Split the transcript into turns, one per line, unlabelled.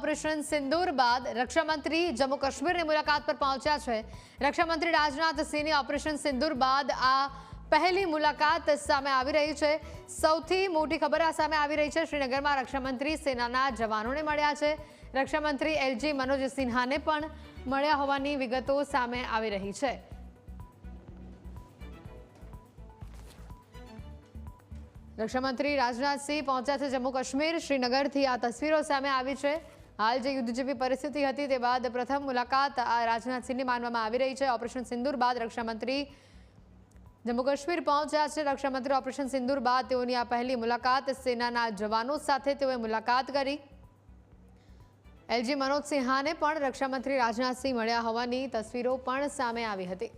Operation सिंदूर बाद रक्षा मंत्री जम्मू काश्मीर की मुलाकात पर पहुंचा है। रक्षा मंत्री राजनाथ सिंह ऑपरेशन सिंदूर बाद आ पहली मुलाकात सामे आवी रही है। सौथी मोटी खबर आ सामे आवी रही है। श्रीनगर में रक्षा मंत्री सेना जवानों ने मळ्या छे। रक्षा मंत्री एलजी मनोज सिन्हा ने पण मळ्या होवानी विगतो सामे आवी रही है। रक्षा मंत्री राजनाथ सिंह पहुंचा है जम्मू काश्मीर। श्रीनगर थी आ तस्वीरों सामे आवी है। हाल जो युद्ध जेवी परिस्थिति हती ते बाद प्रथम मुलाकात राजनाथ सिंह ने मानवामां आवी रही है। ऑपरेशन सिंदूर बाद रक्षा मंत्री जम्मू काश्मीर पहुंचा है। रक्षा मंत्री ऑपरेशन सिंदूर बाद तेओनी आ पहली मुलाकात सेना जवानों साथे तेओए मुलाकात करी। एलजी मनोज सिन्हा ने पण रक्षा मंत्री राजनाथ सिंह मळ्या होवानी तस्वीरों पण सामे आवी हती।